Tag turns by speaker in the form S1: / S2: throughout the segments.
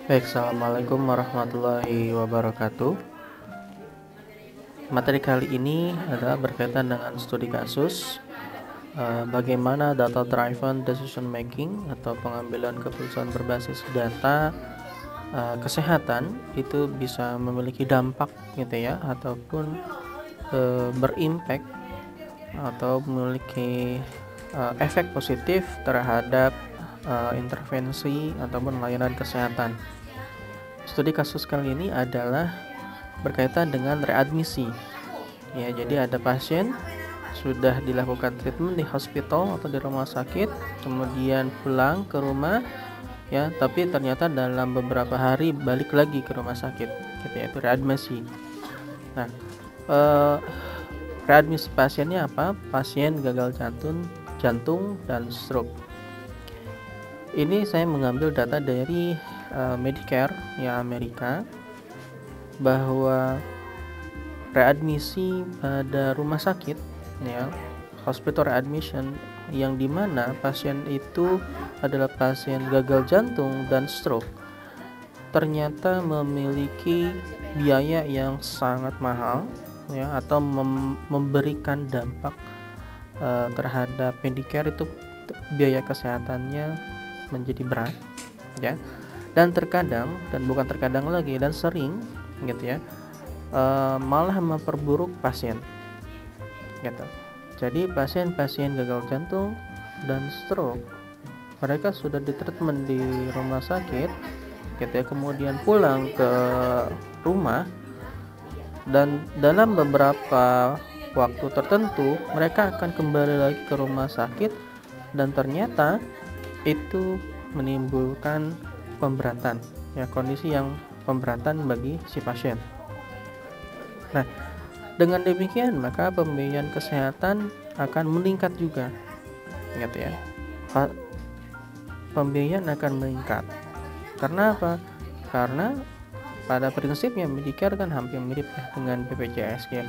S1: Baik, assalamualaikum warahmatullahi wabarakatuh. Materi kali ini adalah berkaitan dengan studi kasus bagaimana data driven decision making atau pengambilan keputusan berbasis data kesehatan itu bisa memiliki dampak gitu ya, ataupun berimpact atau memiliki efek positif terhadap intervensi ataupun layanan kesehatan. Studi kasus kali ini adalah berkaitan dengan readmisi. Ya, jadi ada pasien sudah dilakukan treatment di hospital atau di rumah sakit, kemudian pulang ke rumah, ya, tapi ternyata dalam beberapa hari balik lagi ke rumah sakit, gitu ya, itu readmisi. Nah, readmisi pasiennya apa? Pasien gagal jantung dan stroke. Ini saya mengambil data dari Medicare ya Amerika, bahwa readmisi pada rumah sakit ya, hospital readmission, yang dimana pasien itu adalah pasien gagal jantung dan stroke, ternyata memiliki biaya yang sangat mahal ya, atau memberikan dampak terhadap Medicare, itu biaya kesehatannya menjadi berat ya. Dan terkadang, dan bukan terkadang lagi, dan sering gitu ya, malah memperburuk pasien gitu. Jadi pasien-pasien gagal jantung dan stroke, mereka sudah ditreatment di rumah sakit gitu ya, kemudian pulang ke rumah, dan dalam beberapa waktu tertentu mereka akan kembali lagi ke rumah sakit, dan ternyata itu menimbulkan pemberatan ya, kondisi yang pemberatan bagi si pasien. Nah, dengan demikian maka pembiayaan kesehatan akan meningkat juga gitu ya. Pembiayaan akan meningkat karena apa? Karena pada prinsipnya Medicare kan hampir mirip ya dengan BPJS ya,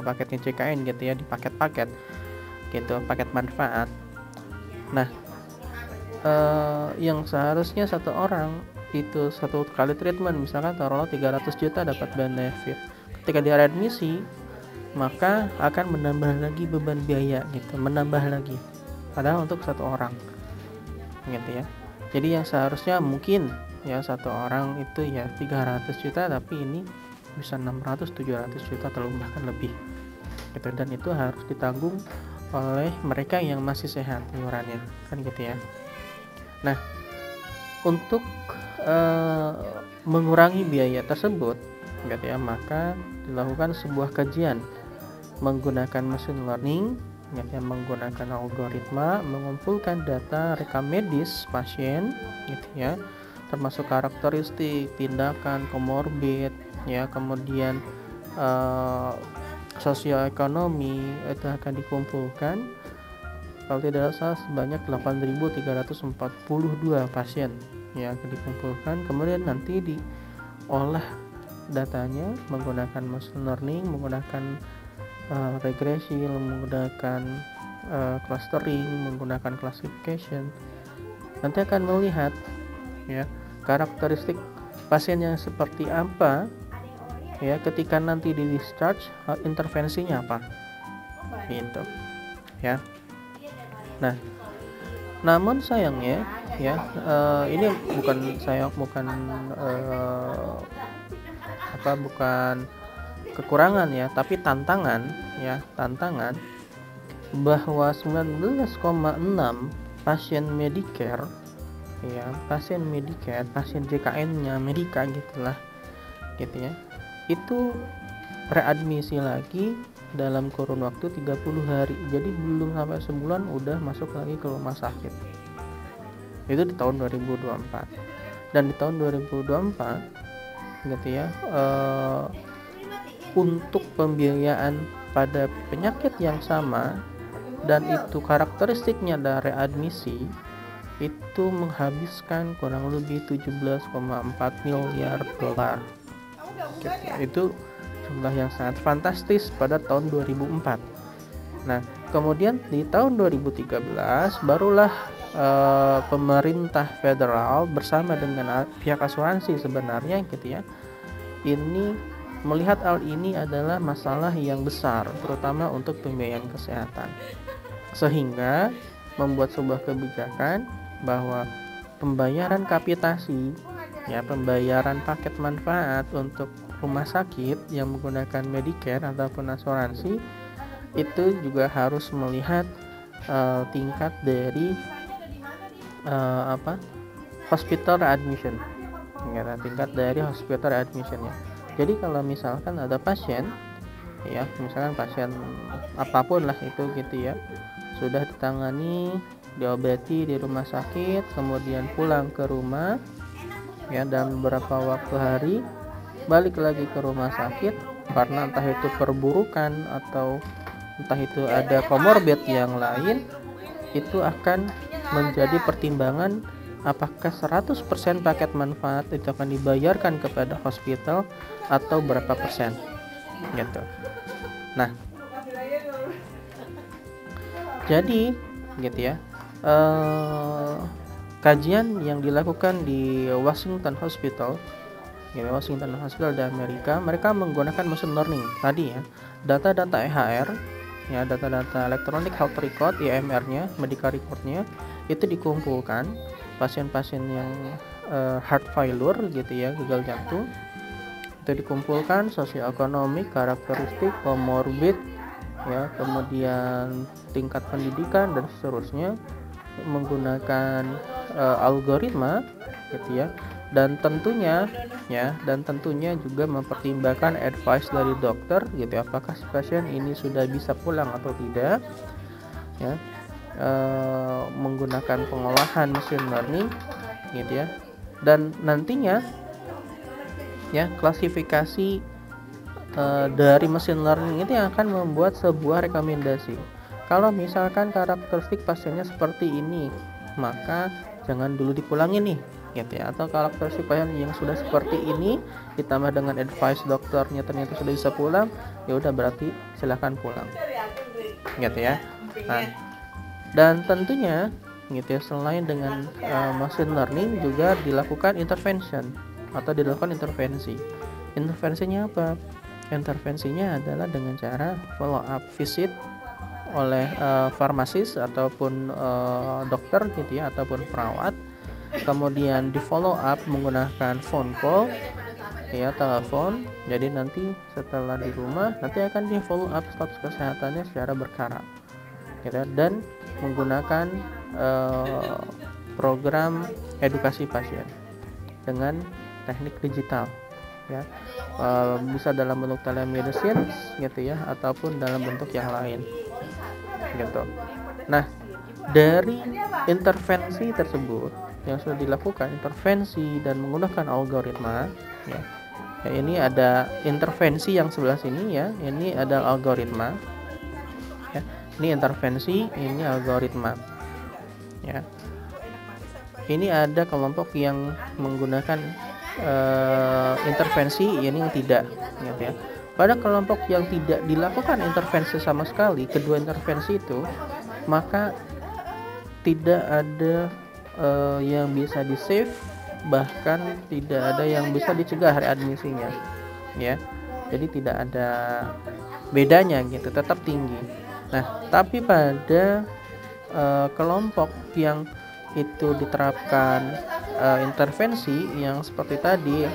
S1: paketnya CKN gitu ya, di paket-paket gitu, paket manfaat. Nah, yang seharusnya satu orang itu satu kali treatment misalkan taruhlah 300 juta dapat benefit, ketika dia readmisi maka akan menambah lagi beban biaya gitu, menambah lagi, padahal untuk satu orang gitu ya. Jadi yang seharusnya mungkin ya satu orang itu ya 300 juta, tapi ini bisa 600 700 juta atau bahkan lebih gitu, dan itu harus ditanggung oleh mereka yang masih sehat iurannya kan gitu ya. Nah, untuk mengurangi biaya tersebut gitu ya, maka dilakukan sebuah kajian menggunakan machine learning gitu ya, menggunakan algoritma, mengumpulkan data rekam medis pasien gitu ya, termasuk karakteristik, tindakan, komorbid ya, kemudian sosioekonomi, itu akan dikumpulkan. Kalau tidak salah sebanyak 8.342 pasien yang akan dikumpulkan, kemudian nanti diolah datanya menggunakan machine learning, menggunakan regresi, menggunakan clustering, menggunakan classification. Nanti akan melihat ya karakteristik pasien yang seperti apa ya, ketika nanti di discharge intervensinya apa gitu ya. Nah, namun sayangnya ya, ini bukan bukan kekurangan ya, tapi tantangan bahwa 19,6 pasien Medicare ya, pasien JKN-nya Amerika gitulah gitu ya, itu readmisi lagi dalam kurun waktu 30 hari. Jadi belum sampai sebulan udah masuk lagi ke rumah sakit. Itu di tahun 2024. Dan di tahun 2024 gitu ya, untuk pembiayaan pada penyakit yang sama dan itu karakteristiknya dari readmisi, itu menghabiskan kurang lebih 17,4 miliar dolar gitu. Itu jumlah yang sangat fantastis pada tahun 2004. Nah, Kemudian di tahun 2013 barulah pemerintah federal bersama dengan pihak asuransi sebenarnya gitu ya, ini melihat hal ini adalah masalah yang besar terutama untuk pembiayaan kesehatan, sehingga membuat sebuah kebijakan bahwa pembayaran kapitasi ya, pembayaran paket manfaat untuk rumah sakit yang menggunakan Medicare ataupun asuransi itu juga harus melihat tingkat dari hospital admission ya, tingkat dari hospital admission ya. Jadi kalau misalkan ada pasien ya, misalkan pasien apapun lah itu gitu ya, sudah ditangani, diobati di rumah sakit, kemudian pulang ke rumah ya, dan beberapa waktu hari balik lagi ke rumah sakit karena entah itu perburukan atau entah itu ada komorbid yang lain, itu akan menjadi pertimbangan apakah 100% paket manfaat itu akan dibayarkan kepada hospital atau berapa persen gitu. Nah, jadi gitu ya, kajian yang dilakukan di Washington Hospital di Amerika, mereka menggunakan machine learning tadi ya, data-data EHR ya, data-data electronic health record EMR-nya, medical record-nya itu dikumpulkan pasien-pasien yang heart failure gitu ya, gagal jantung, itu dikumpulkan sosioekonomik, karakteristik, komorbid ya, kemudian tingkat pendidikan dan seterusnya menggunakan algoritma gitu ya, dan tentunya juga mempertimbangkan advice dari dokter gitu ya, apakah si pasien ini sudah bisa pulang atau tidak ya, menggunakan pengolahan machine learning gitu ya, dan nantinya ya klasifikasi dari machine learning itu yang akan membuat sebuah rekomendasi. Kalau misalkan karakteristik pasiennya seperti ini, maka jangan dulu dipulangin nih gitu ya, atau karakteristik pasien yang sudah seperti ini ditambah dengan advice dokternya ternyata sudah bisa pulang, ya udah berarti silahkan pulang gitu ya. Nah, dan tentunya gitu ya, selain dengan machine learning juga dilakukan intervention atau dilakukan intervensi. Intervensinya apa? Intervensinya adalah dengan cara follow up visit oleh farmasis ataupun dokter gitu ya, ataupun perawat, kemudian di follow up menggunakan phone call ya, telepon. Jadi nanti setelah di rumah nanti akan di follow up status kesehatannya secara berkala gitu, dan menggunakan program edukasi pasien dengan teknik digital ya, bisa dalam bentuk telemedicine gitu ya, ataupun dalam bentuk yang lain gitu. Nah, dari intervensi tersebut yang sudah dilakukan, intervensi dan menggunakan algoritma ya, ini ada intervensi yang sebelah sini ya, ini ada algoritma ya, ini intervensi, ini algoritma ya. Ini ada kelompok yang menggunakan intervensi, ini yang tidak gitu ya. Pada kelompok yang tidak dilakukan intervensi sama sekali, kedua intervensi itu, maka tidak ada yang bisa di save, bahkan tidak ada yang bisa dicegah readmisinya ya. Jadi tidak ada bedanya gitu, tetap tinggi. Nah, tapi pada kelompok yang itu diterapkan intervensi yang seperti tadi,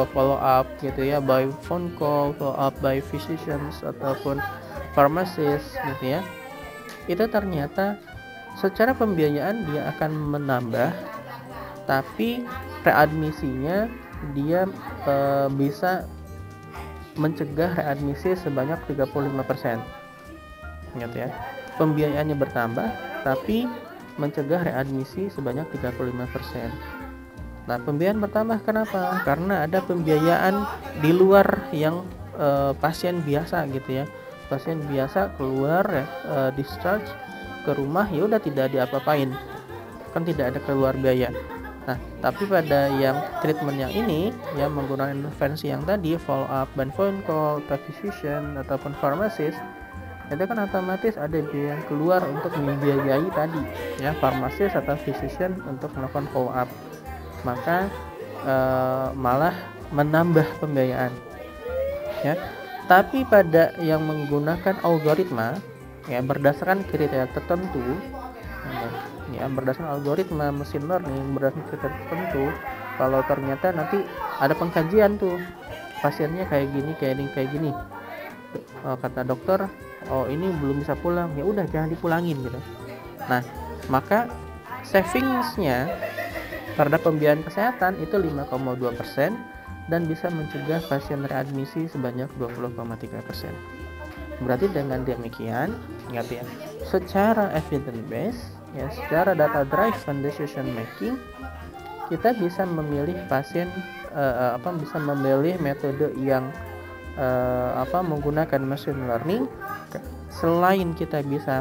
S1: follow up gitu ya, by phone call, follow up by physicians ataupun pharmacist gitu ya, itu ternyata secara pembiayaan dia akan menambah, tapi readmisinya dia bisa mencegah readmisi sebanyak 35% gitu ya. Pembiayaannya bertambah tapi mencegah readmisi sebanyak 35%. Nah, pembiayaan bertambah kenapa? Karena ada pembiayaan di luar yang pasien biasa gitu ya. Pasien biasa keluar discharge ke rumah, ya udah tidak diapa-apain, kan tidak ada keluar biaya. Nah, tapi pada yang treatment yang ini yang menggunakan intervensi yang tadi, follow up by phone call, physician ataupun pharmacist, itu kan otomatis ada biaya yang keluar untuk membiayai tadi ya farmasis atau physician untuk melakukan follow up, maka malah menambah pembiayaan ya. Tapi pada yang menggunakan algoritma ya berdasarkan kriteria tertentu ya berdasarkan algoritma mesin learning berdasarkan kriteria tertentu, kalau ternyata nanti ada pengkajian tuh pasiennya kayak gini kata dokter, oh ini belum bisa pulang, ya udah jangan dipulangin gitu. Nah maka savingsnya terhadap pembiayaan kesehatan itu 5,2% dan bisa mencegah pasien readmisi sebanyak 20,3%. Berarti dengan demikian ingat ya, secara evidence based ya, secara data driven decision making, kita bisa memilih pasien bisa memilih metode yang menggunakan machine learning. Selain kita bisa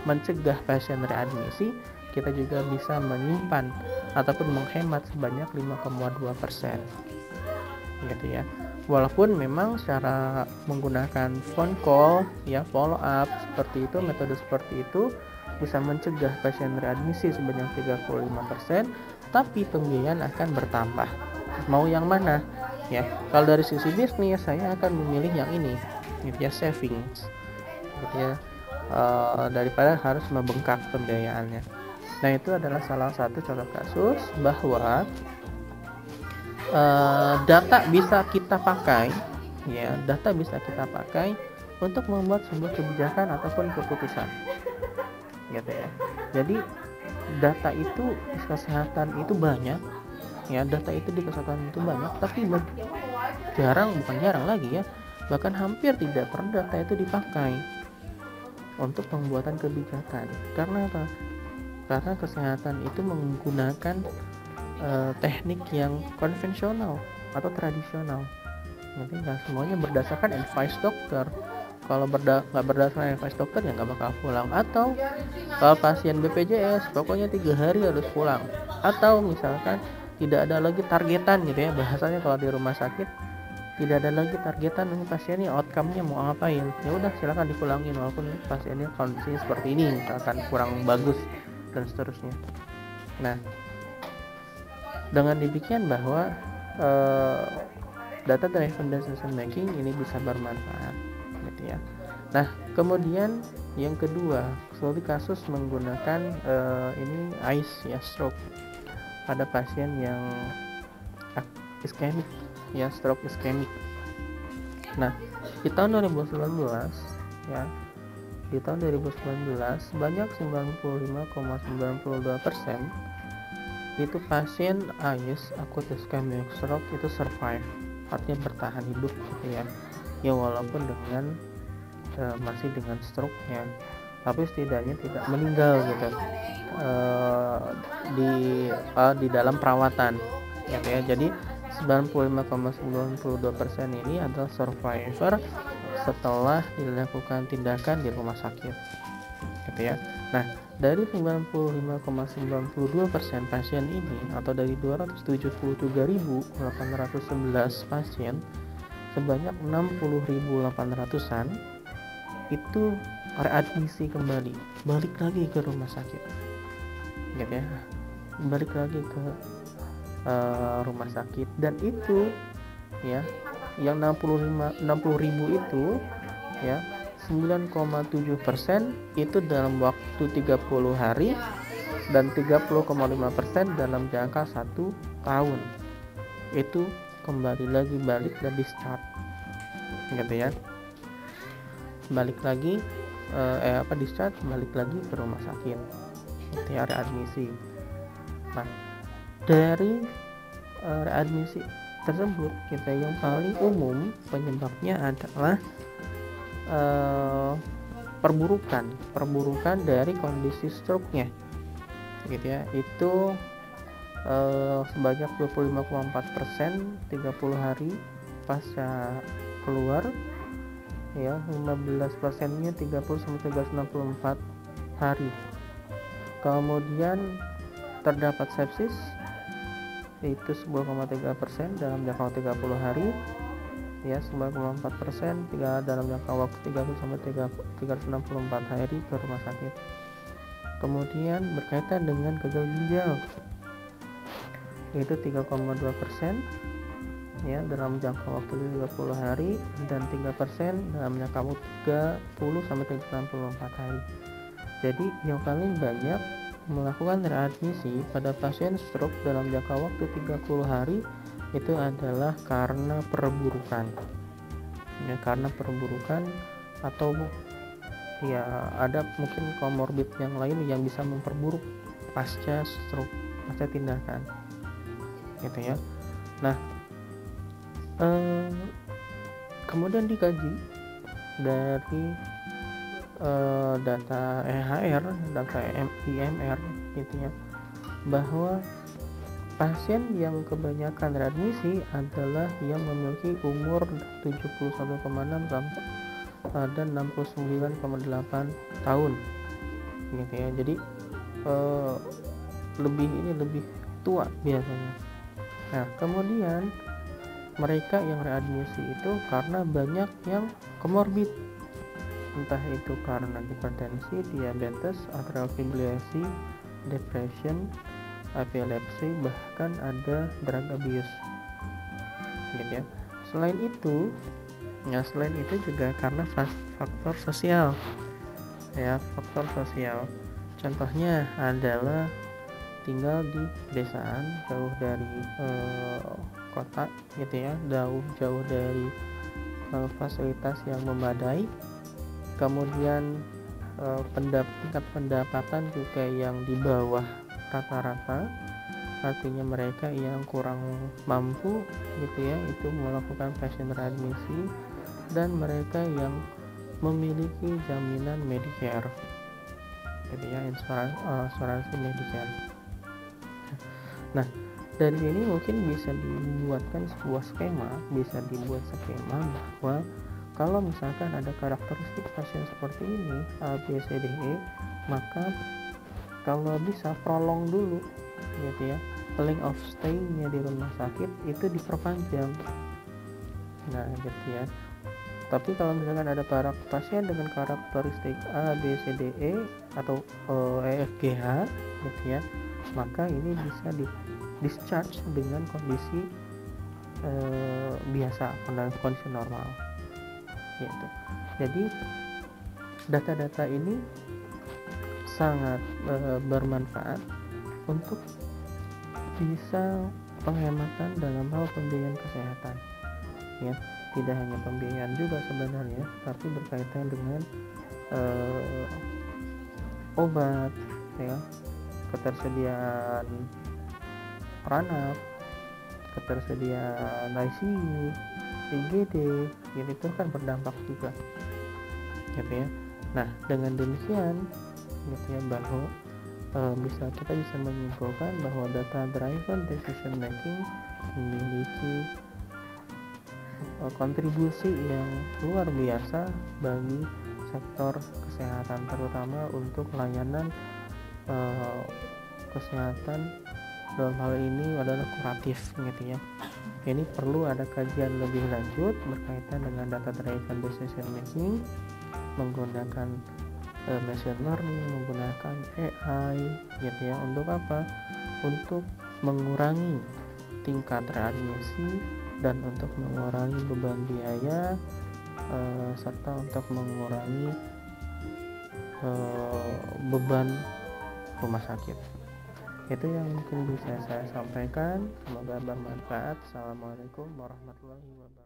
S1: mencegah pasien readmisi, kita juga bisa menyimpan ataupun menghemat sebanyak 5,2% gitu ya. Walaupun memang secara menggunakan phone call ya follow up seperti itu, metode seperti itu bisa mencegah pasien readmisi sebanyak 35%, tapi pembiayaan akan bertambah. Mau yang mana? Ya, kalau dari sisi bisnis saya akan memilih yang ini, gitu ya, savings, gitu ya, daripada harus membengkak pembiayaannya. Nah itu adalah salah satu contoh kasus bahwa data bisa kita pakai, ya, data bisa kita pakai untuk membuat sebuah kebijakan ataupun keputusan, gitu ya. Jadi data itu di kesehatan itu banyak. Ya, data itu di kesehatan itu banyak, tapi bukan jarang lagi ya, bahkan hampir tidak pernah data itu dipakai untuk pembuatan kebijakan. Karena apa? Karena kesehatan itu menggunakan teknik yang konvensional atau tradisional. Nanti nggak semuanya berdasarkan advice dokter. Kalau nggak berdasarkan advice dokter ya nggak bakal pulang. Atau kalau pasien BPJS pokoknya 3 hari harus pulang. Atau misalkan tidak ada lagi targetan gitu ya, bahasanya kalau di rumah sakit tidak ada lagi targetan, ini pasiennya outcome-nya mau ngapain, ya udah silakan dipulangin walaupun pasiennya kondisinya seperti ini, misalkan kurang bagus dan seterusnya. Nah dengan demikian bahwa data driven decision making ini bisa bermanfaat gitu ya. Nah kemudian yang kedua, studi kasus menggunakan ini ICE ya, stroke pada pasien yang iskemik ya, stroke iskemik. Nah di tahun 2019 ya, di tahun 2019 sebanyak 95,92% itu pasien ICE akut iskemik stroke itu survive, artinya bertahan hidup gitu ya, ya walaupun dengan masih dengan stroke-nya, tapi setidaknya tidak meninggal gitu di dalam perawatan gitu ya. Jadi 95,92% ini adalah survivor setelah dilakukan tindakan di rumah sakit gitu ya. Nah dari 95,92% pasien ini atau dari 273.811 pasien, sebanyak 60.800-an itu readmisi kembali, balik lagi ke rumah sakit gitu ya, balik lagi ke rumah sakit. Dan itu ya yang 60.000 itu ya 9,7% itu dalam waktu 30 hari dan 30,5% dalam jangka 1 tahun itu kembali lagi balik dan discharge gitu ya, balik lagi discharge, balik lagi ke rumah sakit gitu ya, readmisi. Nah dari readmisi tersebut kita yang paling umum penyebabnya adalah perburukan dari kondisi stroke-nya gitu ya, itu sebanyak 25,4% 30 hari pasca keluar ya, 15%-nya 30-364 hari. Kemudian terdapat sepsis itu 10,3% dalam jangka 30 hari. ya 94% dalam jangka waktu 30 sampai 364 hari ke rumah sakit. Kemudian berkaitan dengan gagal ginjal, yaitu 3,2% ya dalam jangka waktu 30 hari dan 3% dalam jangka waktu 30 sampai 364 hari. Jadi yang paling banyak melakukan readmisi pada pasien stroke dalam jangka waktu 30 hari itu adalah karena perburukan. Ya, karena perburukan atau ya ada mungkin komorbid yang lain yang bisa memperburuk pasca stroke, pasca tindakan. Gitu ya. Nah, kemudian dikaji dari data EHR, data IMR gitu ya, bahwa pasien yang kebanyakan readmisi adalah yang memiliki umur 71,6 dan 69,8 tahun gitu ya. Jadi lebih tua biasanya. Nah, kemudian mereka yang readmisi itu karena banyak yang komorbid, entah itu karena hipertensi, diabetes, atrial fibrillasi, depression, epilepsi, bahkan ada drug abuse gitu ya. Selain itu juga karena faktor sosial ya, faktor sosial. Contohnya adalah tinggal di pedesaan, jauh dari kota gitu ya, jauh dari fasilitas yang memadai. Kemudian tingkat pendapatan juga yang di bawah rata-rata, artinya mereka yang kurang mampu gitu ya, itu melakukan pasien readmisi, dan mereka yang memiliki jaminan Medicare gitu ya, asuransi Medicare. Nah, dari sini mungkin bisa dibuat skema bahwa kalau misalkan ada karakteristik pasien seperti ini A, B, C, D, E, maka kalau bisa prolong dulu gitu ya, length of stay-nya di rumah sakit itu diperpanjang. Nah gitu ya. Tapi kalau misalkan ada pasien dengan karakteristik A, B, C, D, E atau E, F, G, H gitu ya, maka ini bisa di discharge dengan kondisi biasa, kondisi normal gitu. Jadi data-data ini sangat bermanfaat untuk bisa penghematan dalam hal pembiayaan kesehatan ya. Tidak hanya pembiayaan juga sebenarnya, tapi berkaitan dengan obat ya, ketersediaan ranaf, ketersediaan ICU, IGD gitu, itu kan berdampak juga gitu ya. Nah, dengan demikian gitu ya, bahwa kita bisa menyimpulkan bahwa data driven decision making memiliki kontribusi yang luar biasa bagi sektor kesehatan, terutama untuk layanan kesehatan dalam hal ini adalah kuratif gitu ya. Ini perlu ada kajian lebih lanjut berkaitan dengan data driven decision making menggunakan machine learning, menggunakan AI gitu ya. Untuk apa? Untuk mengurangi tingkat readmisi dan untuk mengurangi beban biaya serta untuk mengurangi beban rumah sakit. Itu yang mungkin bisa saya sampaikan. Semoga bermanfaat. Assalamualaikum warahmatullahi wabarakatuh.